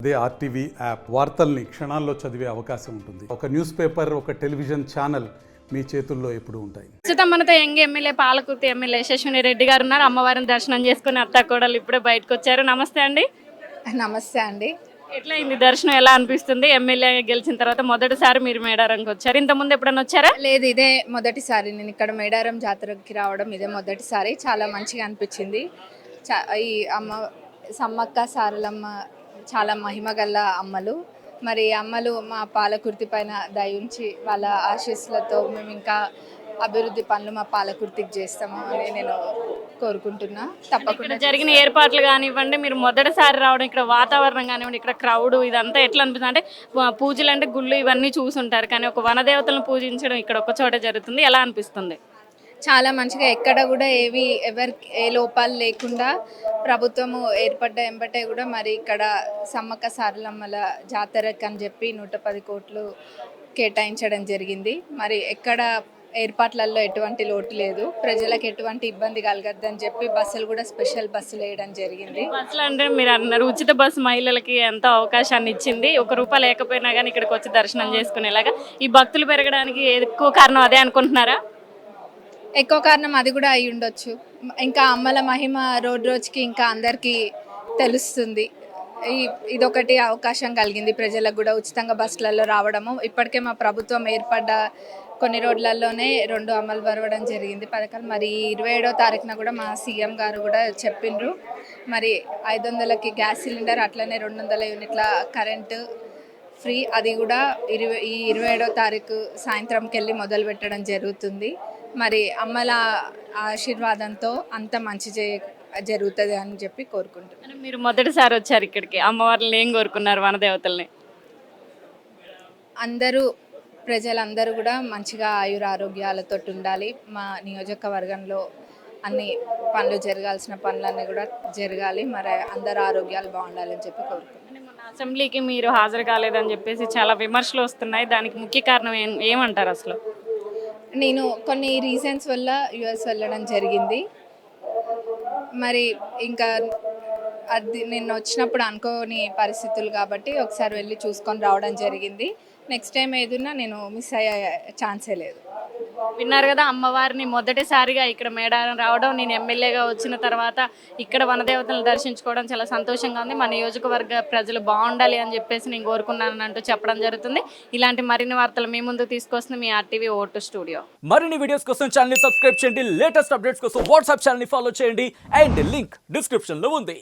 అదే RTV app వార్తల్ని క్షణాల్లో చదివే అవకాశం ఉంటుంది. ఒక న్యూస్ పేపర్, ఒక టెలివిజన్ ఛానల్ మీ చేతుల్లో ఎప్పుడు ఉంటాయి. ప్రస్తుతం మనతో యంగ్ ఎమ్మెల్యే పాలకుర్తి ఎమ్మెల్యే యశస్విని రెడ్డి గారు ఉన్నారు. అమ్మవారిని దర్శనం చేసుకుని అత్తాకోడలు ఇప్పుడే బయటకు వచ్చారు. నమస్తే అండి. నమస్తే అండి. ఎట్లా అయింది దర్శనం? ఎలా అనిపిస్తుంది? ఎమ్మెల్యే గెలిచిన తర్వాత మొదటిసారి మీరు మేడారంకి వచ్చారు. ఇంతకుముందు ఎప్పుడైనా వచ్చారా? లేదు, ఇదే మొదటిసారి నేను ఇక్కడ మేడారం జాతరకి రావడం. ఇదే మొదటిసారి. చాలా మంచిగా అనిపించింది. ఈ అమ్మ సమ్మక్క సారలమ్మ చాలా మహిమగల అమ్మలు. మరి అమ్మలు మా పాలకుర్తి పైన దయించి వాళ్ళ ఆశీస్సులతో మేము ఇంకా అభివృద్ధి పనులు మా పాలకుర్తికి చేస్తాము అని నేను కోరుకుంటున్నా. తప్పకుండా జరిగిన ఏర్పాట్లు కానివ్వండి, మీరు మొదటిసారి రావడం, ఇక్కడ వాతావరణం కానివ్వండి, ఇక్కడ క్రౌడ్ ఇదంతా ఎట్లా అనిపిస్తుంది? అంటే పూజలు అంటే గుళ్ళు ఇవన్నీ చూసుంటారు, కానీ ఒక వనదేవతలను పూజించడం ఇక్కడ ఒక చోట జరుగుతుంది. ఎలా అనిపిస్తుంది? చాలా మంచిగా, ఎక్కడ కూడా ఎవరికి ఏ లోపాలు లేకుండా ప్రభుత్వము ఏర్పడ్డ ఎంబటే కూడా మరి ఇక్కడ సమ్మక్క సారలమ్మల జాతరకి అని చెప్పి 110 కోట్లు కేటాయించడం జరిగింది. మరి ఎక్కడ ఏర్పాట్లలో ఎటువంటి లోటు లేదు, ప్రజలకు ఎటువంటి ఇబ్బంది కలగద్దని చెప్పి బస్సులు కూడా స్పెషల్ బస్సులు వేయడం జరిగింది. బస్సులు అంటే మీరు అన్నారు ఉచిత బస్సు మహిళలకి ఎంతో అవకాశాన్ని ఇచ్చింది. ₹1 లేకపోయినా కానీ ఇక్కడికి వచ్చి దర్శనం చేసుకునేలాగా. ఈ భక్తులు పెరగడానికి ఎక్కువ కారణం అదే అనుకుంటున్నారా? ఎక్కువ కారణం అది కూడా అయి ఉండొచ్చు. ఇంకా అమ్మల మహిమ రోజు రోజుకి ఇంకా అందరికీ తెలుస్తుంది. ఇదొకటి అవకాశం కలిగింది ప్రజలకు కూడా ఉచితంగా బస్సులలో రావడము. ఇప్పటికే మా ప్రభుత్వం ఏర్పడ్డ కొన్ని రోజులలోనే 2 అమలు పరవడం జరిగింది పథకాలు. మరి 27వ తారీఖున కూడా మా సీఎం గారు కూడా చెప్పిండ్రు, మరి 500కి గ్యాస్ సిలిండర్, అట్లనే 200 యూనిట్ల కరెంటు ఫ్రీ. అది కూడా ఈ 27వ తారీఖు సాయంత్రంకి వెళ్ళి మొదలు పెట్టడం జరుగుతుంది. మరి అమ్మల ఆశీర్వాదంతో అంత మంచి జరుగుతుంది అని చెప్పి కోరుకుంటున్నాను. మీరు మొదటిసారి వచ్చారు ఇక్కడికి, అమ్మవారిని ఏం కోరుకున్నారు? వనదేవతల్ని అందరూ ప్రజలందరూ కూడా మంచిగా ఆయురారోగ్యాలతో ఉండాలి. మా నియోజకవర్గంలో అన్ని పనులు జరగాల్సిన పనులన్నీ కూడా జరగాలి. మరి అందరు ఆరోగ్యాలు బాగుండాలని చెప్పి కోరుకుంటున్నాను. మొన్న అసెంబ్లీకి మీరు హాజరు కాలేదని చెప్పేసి చాలా విమర్శలు వస్తున్నాయి. దానికి ముఖ్య కారణం ఏమంటారు అసలు? నేను కొన్ని రీజన్స్ వల్ల యుఎస్ వెళ్ళడం జరిగింది. మరి ఇంకా అది నేను వచ్చినప్పుడు అనుకోని పరిస్థితులు కాబట్టి ఒకసారి వెళ్ళి చూసుకొని రావడం జరిగింది. నెక్స్ట్ టైం ఏదన్నా నేను మిస్ అయ్యే ఛాన్సే లేదు. విన్నారు కదా, అమ్మవారిని మొదటిసారిగా ఇక్కడ మేడారం రావడం, నేను ఎమ్మెల్యేగా వచ్చిన తర్వాత ఇక్కడ వనదేవతలను దర్శించుకోవడం చాలా సంతోషంగా ఉంది. మా నియోజకవర్గ ప్రజలు బాగుండాలి అని చెప్పేసి నేను కోరుకున్నాను అంటూ చెప్పడం జరుగుతుంది. ఇలాంటి మరిన్ని వార్తలు మీ ముందుకు తీసుకొస్తుంది మీ ఆర్టీవీ ఓటు స్టూడియో. మరిన్ని వీడియోస్ కోసం ఛానల్ ని సబ్స్క్రైబ్ చేయండి. లేటెస్ట్ అప్డేట్స్ కోసం వాట్సాప్ ఛానల్ ని ఫాలో చేయండి. అండ్ లింక్ డిస్క్రిప్షన్ లో ఉంది.